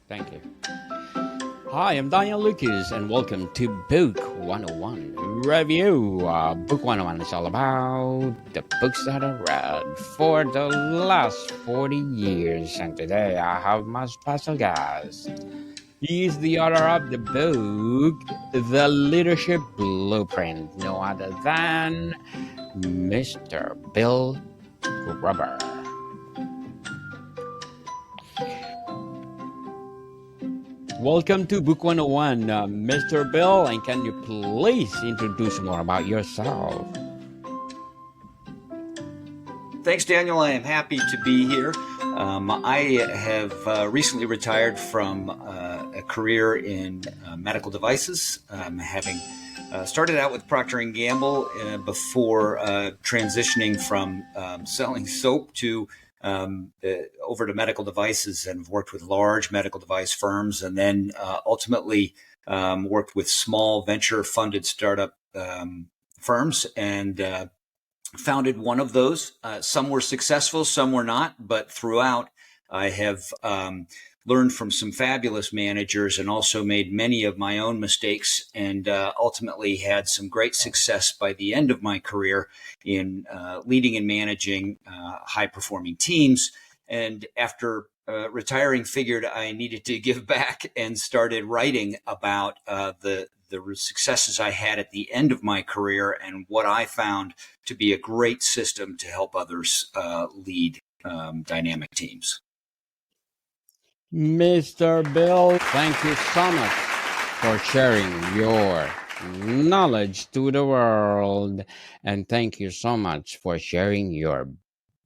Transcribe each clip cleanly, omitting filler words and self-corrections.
Thank you. Hi, I'm Daniel Lucas, and welcome to Book 101 Review. Book 101 is all about the books that I read for the last 40 years. And today I have my special guest. He is the author of the book, The Leadership Blueprint, no other than Mr. Bill Gruber. Welcome to Book 101, Mr. Bill, and can you please introduce more about yourself? Thanks, Daniel. I am happy to be here. I have recently retired from a career in medical devices, having started out with Procter & Gamble before transitioning from selling soap to over to medical devices, and have worked with large medical device firms, and then ultimately worked with small venture-funded startup firms, and founded one of those. Some were successful, some were not, but throughout I have learned from some fabulous managers and also made many of my own mistakes, and ultimately had some great success by the end of my career in leading and managing high-performing teams. And after retiring, figured I needed to give back and started writing about the successes I had at the end of my career and what I found to be a great system to help others lead dynamic teams. Mr. Bill, thank you so much for sharing your knowledge to the world, and thank you so much for sharing your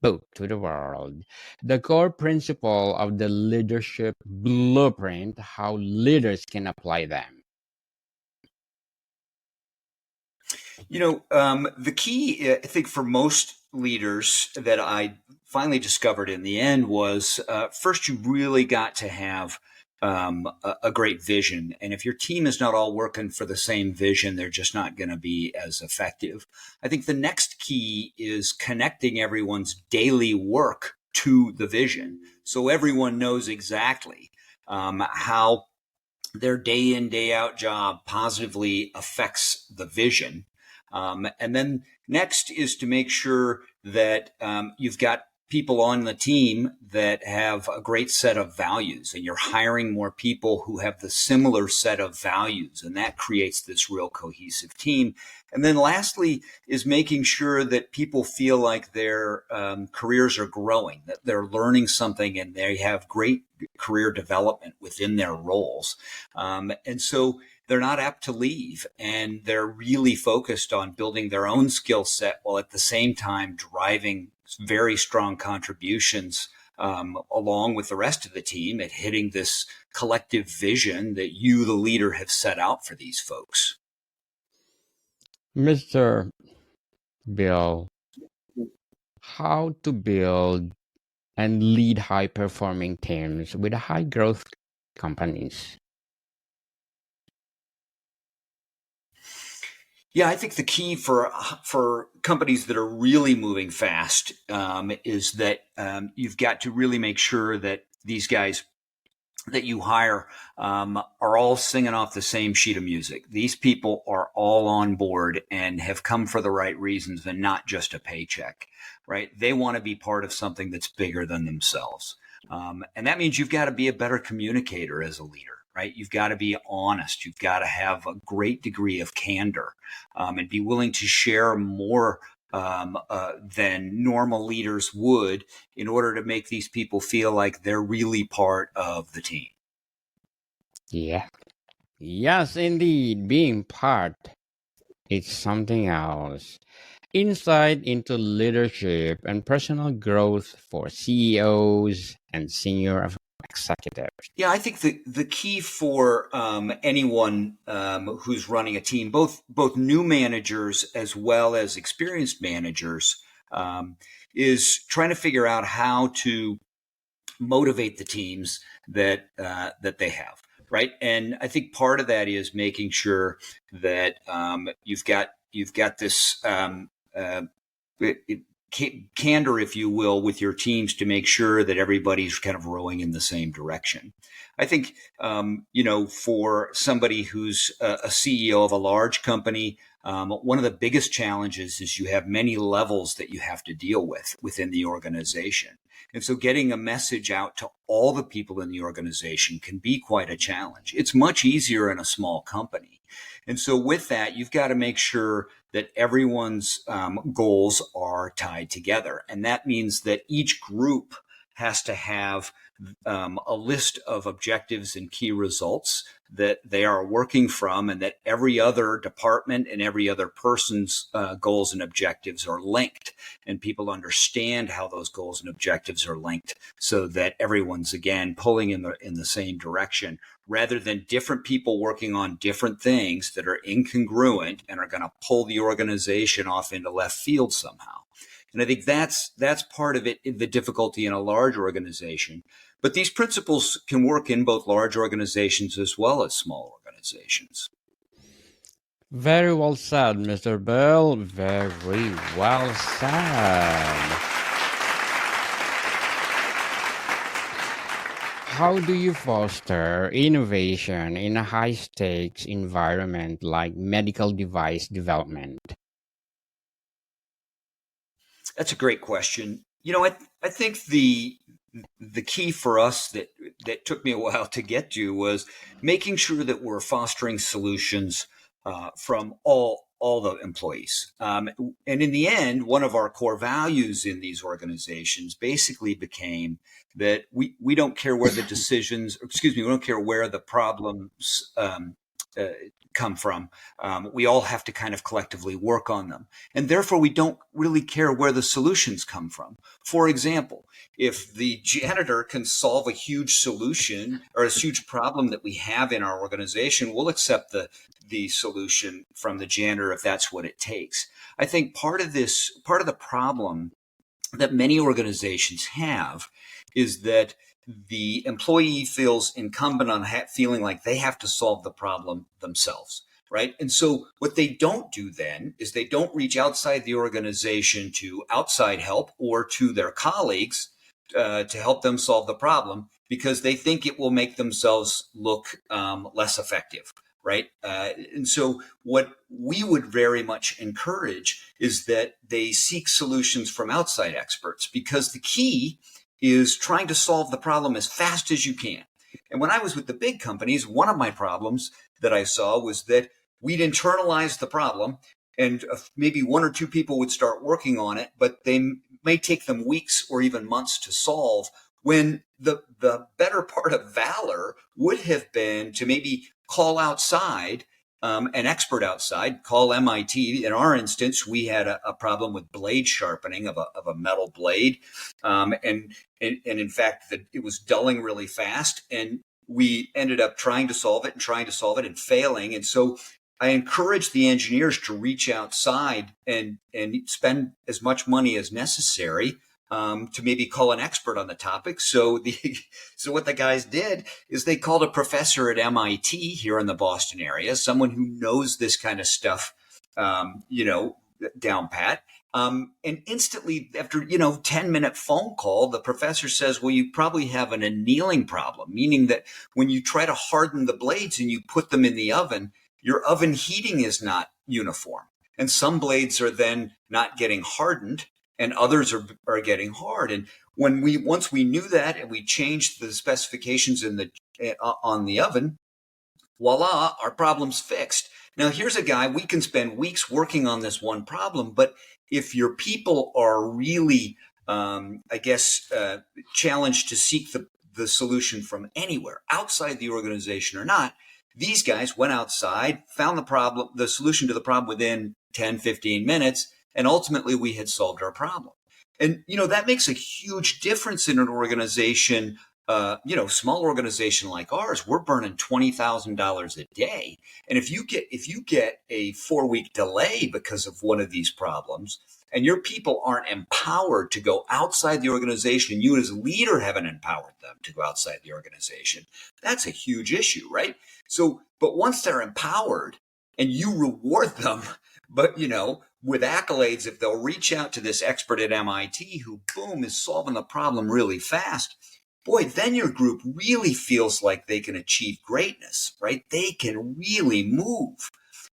book to the world. The core principle of the leadership blueprint, how leaders can apply them. The key, I think, for most leaders that I finally discovered in the end was first, you really got to have a great vision. And if your team is not all working for the same vision, they're just not going to be as effective. I think the next key is connecting everyone's daily work to the vision, so everyone knows exactly how their day in, day out job positively affects the vision. And then next is to make sure that you've got people on the team that have a great set of values, and you're hiring more people who have the similar set of values, and that creates this real cohesive team. And then lastly is making sure that people feel like their careers are growing, that they're learning something, and they have great career development within their roles. And so they're not apt to leave, and they're really focused on building their own skill set while at the same time driving very strong contributions along with the rest of the team at hitting this collective vision that you, the leader, have set out for these folks. Mr. Bill, how to build and lead high performing teams with high growth companies? Yeah, I think the key for companies that are really moving fast is that you've got to really make sure that these guys that you hire are all singing off the same sheet of music. These people are all on board and have come for the right reasons and not just a paycheck, right? They want to be part of something that's bigger than themselves. And that means you've got to be a better communicator as a leader, right? You've got to be honest. You've got to have a great degree of candor and be willing to share more than normal leaders would in order to make these people feel like they're really part of the team. Yeah. Yes, indeed. Being part is something else. Insight into leadership and personal growth for CEOs and senior executives. Yeah, I think the key for anyone who's running a team, both new managers as well as experienced managers, is trying to figure out how to motivate the teams that they have, right? And I think part of that is making sure that you've got this candor, if you will, with your teams to make sure that everybody's kind of rowing in the same direction. I think, for somebody who's a CEO of a large company, one of the biggest challenges is you have many levels that you have to deal with within the organization. And so getting a message out to all the people in the organization can be quite a challenge. It's much easier in a small company. And so with that, you've got to make sure that everyone's goals are tied together. And that means that each group has to have a list of objectives and key results that they are working from, and that every other department and every other person's goals and objectives are linked, and people understand how those goals and objectives are linked, so that everyone's again pulling in the same direction, rather than different people working on different things that are incongruent and are going to pull the organization off into left field somehow. And I think that's part of it, the difficulty in a large organization. But these principles can work in both large organizations as well as small organizations. Very well said, Mr. Bill. Very well said. How do you foster innovation in a high-stakes environment like medical device development? That's a great question. I think the key for us that took me a while to get to was making sure that we're fostering solutions from all the employees. And in the end, one of our core values in these organizations basically became that we don't care where the decisions, we don't care where the problems come from. We all have to kind of collectively work on them. And therefore, we don't really care where the solutions come from. For example, if the janitor can solve a huge solution or a huge problem that we have in our organization, we'll accept the solution from the janitor if that's what it takes. I think part of the problem that many organizations have is that the employee feels incumbent on feeling like they have to solve the problem themselves, right? And so what they don't do then is they don't reach outside the organization to outside help or to their colleagues to help them solve the problem, because they think it will make themselves look less effective, right? And so what we would very much encourage is that they seek solutions from outside experts, because the key is trying to solve the problem as fast as you can. And when I was with the big companies, one of my problems that I saw was that we'd internalize the problem, and maybe one or two people would start working on it, but they may take them weeks or even months to solve, when the better part of valor would have been to maybe call outside an expert outside, call MIT. In our instance, we had a problem with blade sharpening of a metal blade. And in fact, it was dulling really fast. And we ended up trying to solve it and failing. And so I encourage the engineers to reach outside and spend as much money as necessary to maybe call an expert on the topic. So what the guys did is they called a professor at MIT here in the Boston area, someone who knows this kind of stuff, down pat. And instantly, after 10-minute phone call, the professor says, well, you probably have an annealing problem, meaning that when you try to harden the blades and you put them in the oven, your oven heating is not uniform. And some blades are then not getting hardened, and others are getting hard. And once we knew that, and we changed the specifications on the oven, voila, our problem's fixed. Now here's a guy, we can spend weeks working on this one problem, but if your people are really, challenged to seek the solution from anywhere, outside the organization or not, these guys went outside, found the solution to the problem within 10, 15 minutes, and ultimately we had solved our problem. And, that makes a huge difference in an organization, small organization like ours. We're burning $20,000 a day. And if you get a 4-week delay because of one of these problems, and your people aren't empowered to go outside the organization, and you as a leader haven't empowered them to go outside the organization, that's a huge issue, right? So, but once they're empowered and you reward them, but with accolades, if they'll reach out to this expert at MIT who, boom, is solving the problem really fast, boy, then your group really feels like they can achieve greatness, right? They can really move.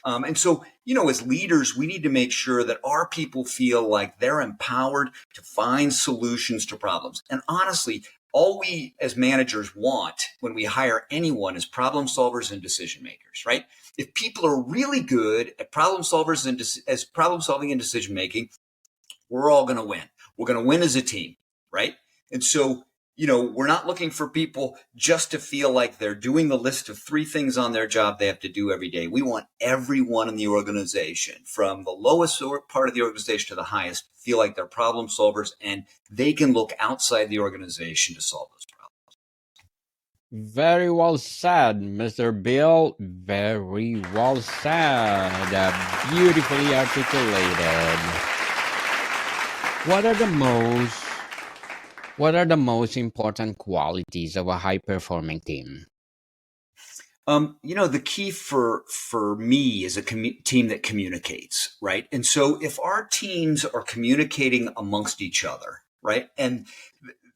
And so, as leaders, we need to make sure that our people feel like they're empowered to find solutions to problems. And honestly, all we as managers want when we hire anyone is problem solvers and decision makers, right? If people are really good at problem solvers and as problem solving and decision making, we're all going to win. We're going to win as a team, right? And so, we're not looking for people just to feel like they're doing the list of 3 things on their job they have to do every day. We want everyone in the organization, from the lowest part of the organization to the highest, feel like they're problem solvers and they can look outside the organization to solve those problems. Very well said, Mr. Bill. Very well said. Beautifully articulated. What are the most important qualities of a high performing team? The key for me is a team that communicates, right? And so if our teams are communicating amongst each other, right, and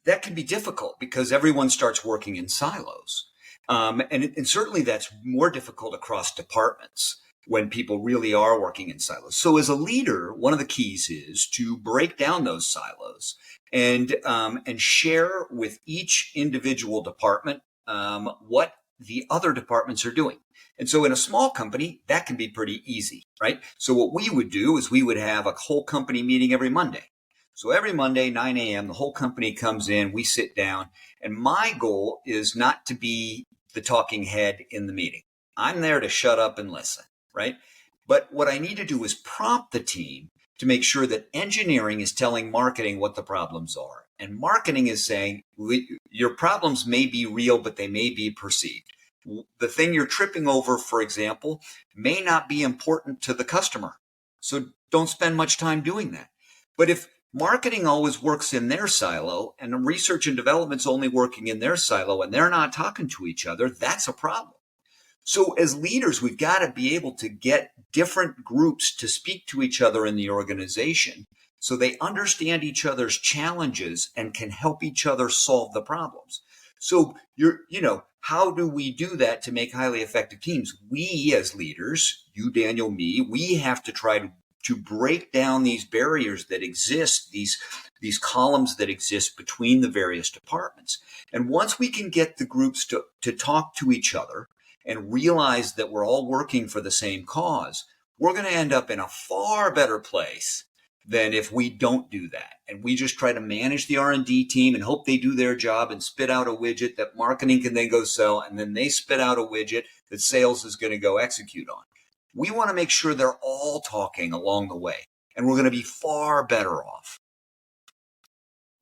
that can be difficult because everyone starts working in silos, and certainly that's more difficult across departments when people really are working in silos. So as a leader, one of the keys is to break down those silos and share with each individual department what the other departments are doing. And so in a small company, that can be pretty easy, right? So what we would do is we would have a whole company meeting every Monday. So every Monday, 9 a.m., the whole company comes in, we sit down, and my goal is not to be the talking head in the meeting. I'm there to shut up and listen, right? But what I need to do is prompt the team to make sure that engineering is telling marketing what the problems are. And marketing is saying, your problems may be real, but they may be perceived. The thing you're tripping over, for example, may not be important to the customer. So don't spend much time doing that. But if marketing always works in their silo and research and development's only working in their silo and they're not talking to each other, that's a problem. So as leaders, we've got to be able to get different groups to speak to each other in the organization so they understand each other's challenges and can help each other solve the problems. So how do we do that to make highly effective teams? We as leaders, you, Daniel, me, we have to try to break down these barriers that exist, these columns that exist between the various departments. And once we can get the groups to talk to each other and realize that we're all working for the same cause, we're going to end up in a far better place than if we don't do that. And we just try to manage the R&D team and hope they do their job and spit out a widget that marketing can then go sell, and then they spit out a widget that sales is going to go execute on. We want to make sure they're all talking along the way, and we're going to be far better off.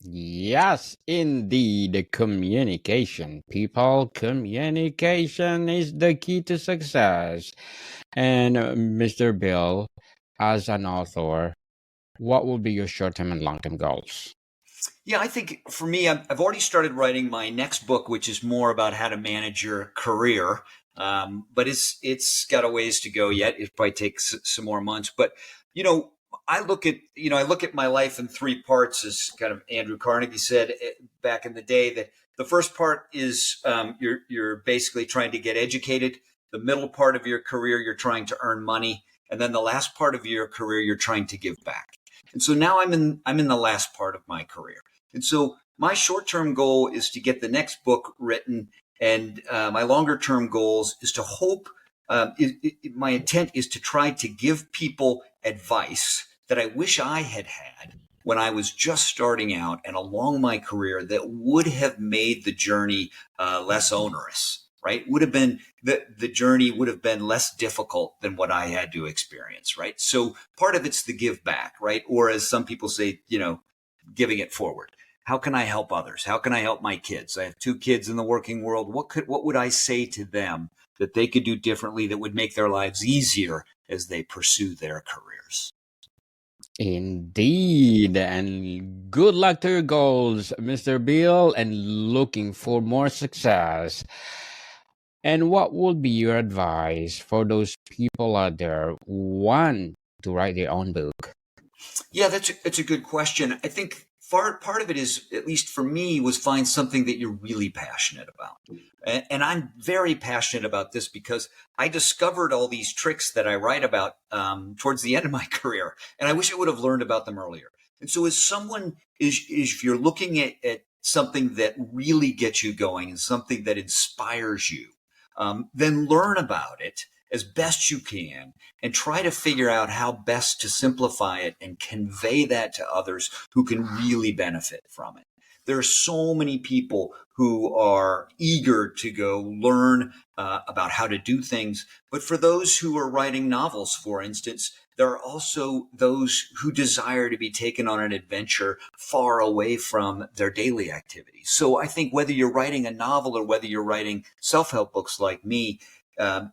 Yes, indeed. Communication, people. Communication is the key to success. And Mr. Bill, as an author, what will be your short-term and long-term goals? Yeah, I think for me, I've already started writing my next book, which is more about how to manage your career. But it's got a ways to go yet. It probably takes some more months. But I look at my life in 3 parts, as kind of Andrew Carnegie said back in the day. That the first part is you're basically trying to get educated. The middle part of your career, you're trying to earn money, and then the last part of your career, you're trying to give back. And so now I'm in the last part of my career. And so my short-term goal is to get the next book written, and my longer-term goals is to hope. My intent is to try to give people advice that I wish I had when I was just starting out and along my career that would have made the journey less onerous. Right? Would have been the journey would have been less difficult than what I had to experience. Right? So part of it's the give back, right? Or as some people say, giving it forward. How can I help others? How can I help my kids? I have 2 kids in the working world. What would I say to them that they could do differently that would make their lives easier as they pursue their careers? Indeed, and good luck to your goals, Mr. Bill, and looking for more success. And what would be your advice for those people out there who want to write their own book? Yeah, it's a good question. I think part of it is, at least for me, was find something that you're really passionate about. And I'm very passionate about this because I discovered all these tricks that I write about towards the end of my career, and I wish I would have learned about them earlier. And so, as someone is, if you're looking at something that really gets you going and something that inspires you, then learn about it as best you can and try to figure out how best to simplify it and convey that to others who can really benefit from it. There are so many people who are eager to go learn about how to do things. But for those who are writing novels, for instance, there are also those who desire to be taken on an adventure far away from their daily activities. So I think whether you're writing a novel or whether you're writing self-help books like me,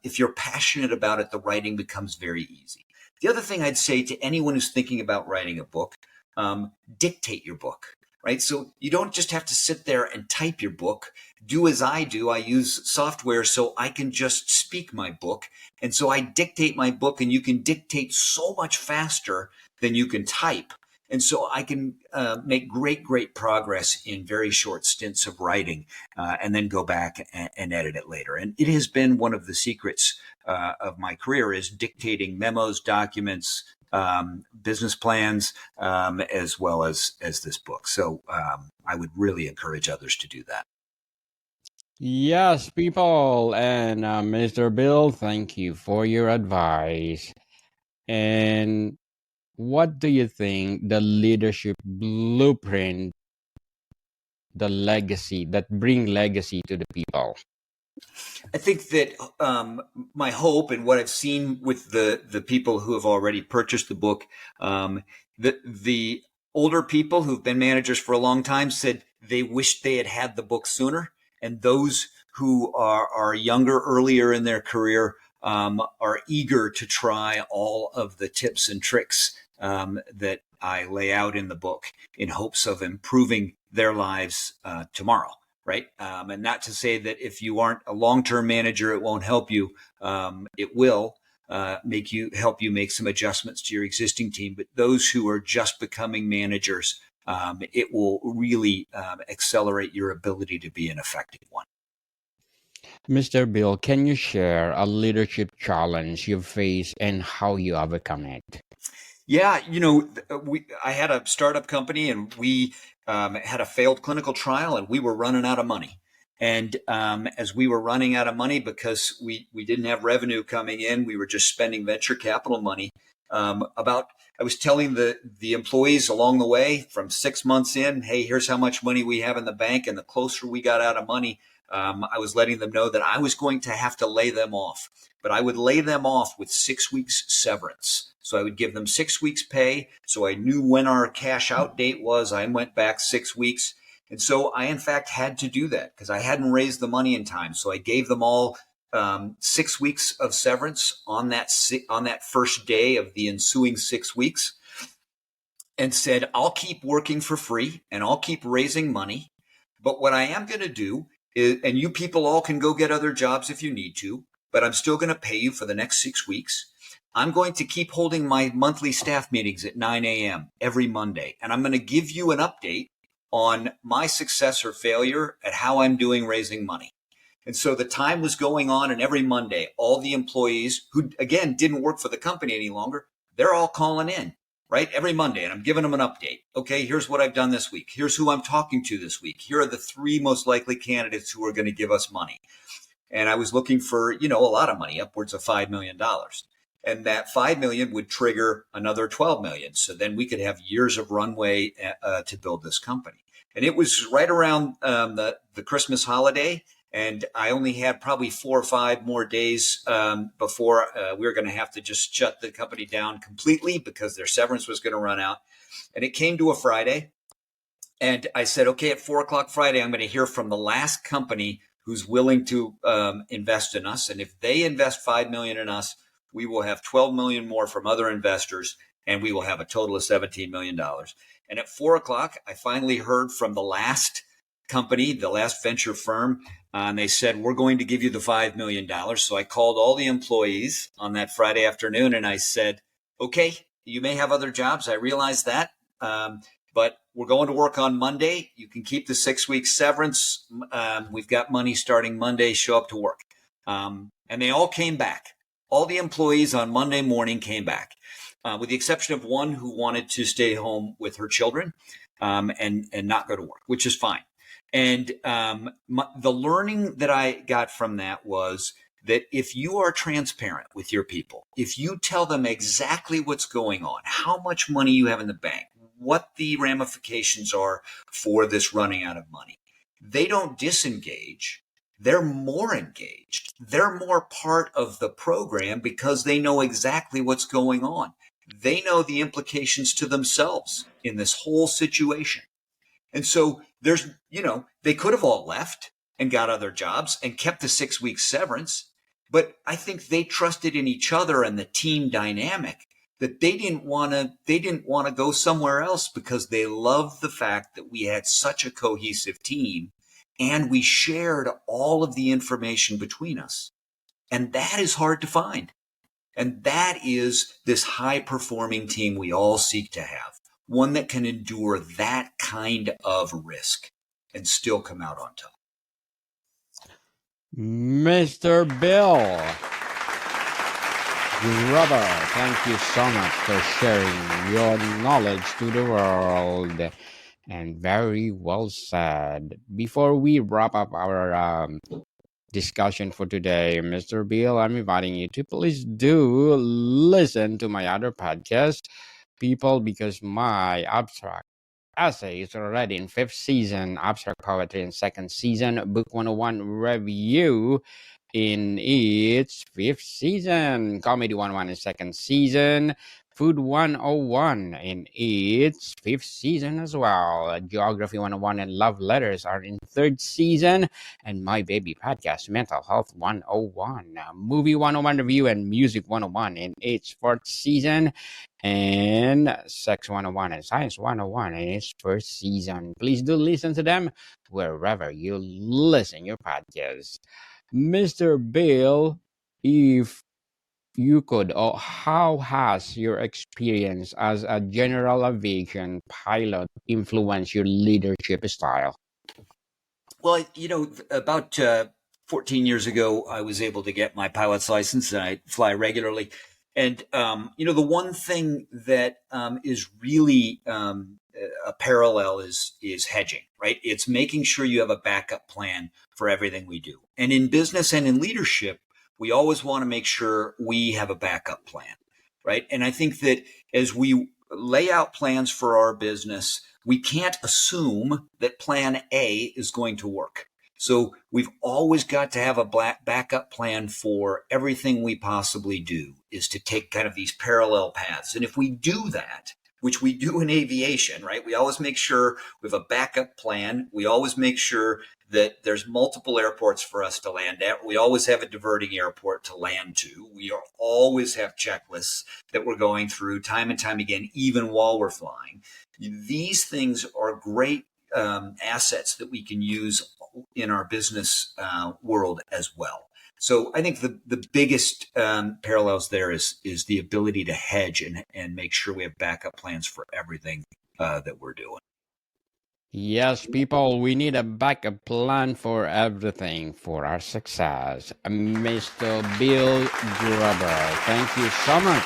if you're passionate about it, the writing becomes very easy. The other thing I'd say to anyone who's thinking about writing a book, dictate your book, right? So you don't just have to sit there and type your book. Do as I do. I use software so I can just speak my book. And so I dictate my book, and you can dictate so much faster than you can type. And so I can make great progress in very short stints of writing and then go back and edit it later. And it has been one of the secrets of my career is dictating memos, documents, business plans, as well as this book. So I would really encourage others to do that. Yes, people. And Mr. Bill, thank you for your advice. And what do you think the leadership blueprint, the legacy that bring legacy to the people? I think that my hope and what I've seen with the people who have already purchased the book, the older people who've been managers for a long time said they wish they had had the book sooner, and those who are younger, earlier in their career, are eager to try all of the tips and tricks that I lay out in the book in hopes of improving their lives tomorrow. Right. And not to say that if you aren't a long-term manager, it won't help you. It will help you make some adjustments to your existing team. But those who are just becoming managers, it will really accelerate your ability to be an effective one. Mr. Bill, can you share a leadership challenge you've faced and how you overcome it? Yeah, I had a startup company, and we had a failed clinical trial, and we were running out of money. And as we were running out of money because we didn't have revenue coming in, we were just spending venture capital money. I was telling the employees along the way from 6 months in, hey, here's how much money we have in the bank. And the closer we got out of money, I was letting them know that I was going to have to lay them off. But I would lay them off with 6 weeks severance. So I would give them 6 weeks pay. So I knew when our cash out date was. I went back 6 weeks. And so I, in fact, had to do that because I hadn't raised the money in time. So I gave them all 6 weeks of severance on that first day of the ensuing 6 weeks, and said, I'll keep working for free and I'll keep raising money. But what I am going to do is, and you people all can go get other jobs if you need to, but I'm still going to pay you for the next 6 weeks. I'm going to keep holding my monthly staff meetings at 9 a.m. every Monday. And I'm going to give you an update on my success or failure at how I'm doing raising money. And so the time was going on, and every Monday, all the employees who, again, didn't work for the company any longer, they're all calling in, right? Every Monday. And I'm giving them an update. Okay, here's what I've done this week. Here's who I'm talking to this week. Here are the 3 most likely candidates who are going to give us money. And I was looking for, a lot of money, upwards of $5 million. And that 5 million would trigger another 12 million. So then we could have years of runway to build this company. And it was right around the Christmas holiday. And I only had probably 4 or 5 more days before we were going to have to just shut the company down completely because their severance was going to run out. And it came to a Friday. And I said, okay, at 4:00 Friday, I'm going to hear from the last company who's willing to invest in us. And if they invest 5 million in us, we will have 12 million more from other investors, and we will have a total of $17 million. And at 4:00, I finally heard from the last company, the last venture firm, and they said, we're going to give you the $5 million. So I called all the employees on that Friday afternoon, and I said, okay, you may have other jobs. I realize that. But we're going to work on Monday. You can keep the 6-week severance. We've got money starting Monday. Show up to work. And they all came back. All the employees on Monday morning came back, with the exception of one who wanted to stay home with her children and not go to work, which is fine. And the learning that I got from that was that if you are transparent with your people, if you tell them exactly what's going on, how much money you have in the bank, what the ramifications are for this running out of money, they don't disengage. They're more engaged. They're more part of the program because they know exactly what's going on. They know the implications to themselves in this whole situation. And so they could have all left and got other jobs and kept the 6-week severance. But I think they trusted in each other and the team dynamic that they didn't want to go somewhere else because they loved the fact that we had such a cohesive team and we shared all of the information between us. And that is hard to find. And that is this high performing team we all seek to have, one that can endure that kind of risk and still come out on top. Mr. Bill Gruber, thank you so much for sharing your knowledge to the world. And very well said. Before we wrap up our discussion for today, Mr. Bill, I'm inviting you to please do listen to my other podcast, People, because my abstract essay is already in 5th season, abstract poetry in 2nd season, book 101 review in its 5th season, comedy 101 in 2nd season, food 101 in its 5th season as well, geography 101 and love letters are in 3rd season, and my baby podcast, mental health 101, movie 101 review and music 101 in its 4th season, and sex 101 and science 101 in its 1st season. Please do listen to them wherever you listen your podcast. Mr. Bill, if you could, or how has your experience as a general aviation pilot influenced your leadership style? Well, about 14 years ago, I was able to get my pilot's license and I fly regularly. And, the one thing that is really a parallel is hedging, right? It's making sure you have a backup plan for everything we do. And in business and in leadership, we always want to make sure we have a backup plan, right? And I think that as we lay out plans for our business, we can't assume that plan A is going to work. So we've always got to have a backup plan for everything we possibly do, is to take kind of these parallel paths. And if we do that, which we do in aviation, right? We always make sure we have a backup plan. We always make sure that there's multiple airports for us to land at. We always have a diverting airport to land to. We always have checklists that we're going through time and time again, even while we're flying. These things are great assets that we can use in our business world as well. So I think the biggest parallels there is the ability to hedge and make sure we have backup plans for everything that we're doing. Yes, people, we need a backup plan for everything for our success. Mr. Bill Gruber, thank you so much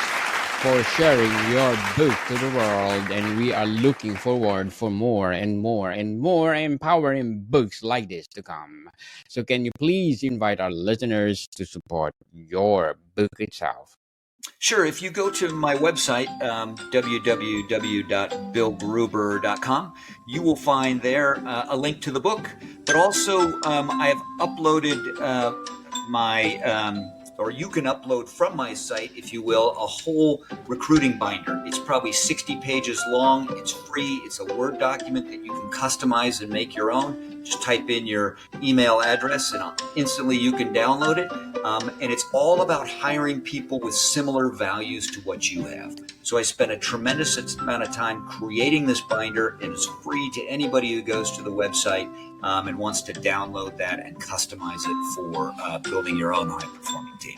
for sharing your book to the world, and we are looking forward for more and more and more empowering books like this to come. So can you please invite our listeners to support your book itself? Sure. If you go to my website, www.billgruber.com, you will find there a link to the book. But also, I have uploaded or you can upload from my site, if you will, a whole recruiting binder. It's probably 60 pages long. It's free. It's a Word document that you can customize and make your own. Just type in your email address and instantly you can download it. And it's all about hiring people with similar values to what you have. So I spent a tremendous amount of time creating this binder, and it's free to anybody who goes to the website and wants to download that and customize it for building your own high-performing team.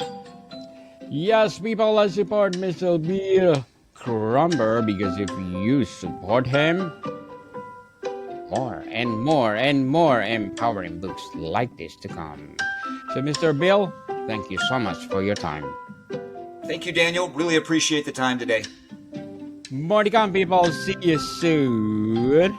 Yes, people, let's support Mr. Bill Gruber because if you support him, more and more and more empowering books like this to come. So, Mr. Bill, thank you so much for your time. Thank you, Daniel. Really appreciate the time today. More to come, people. See you soon.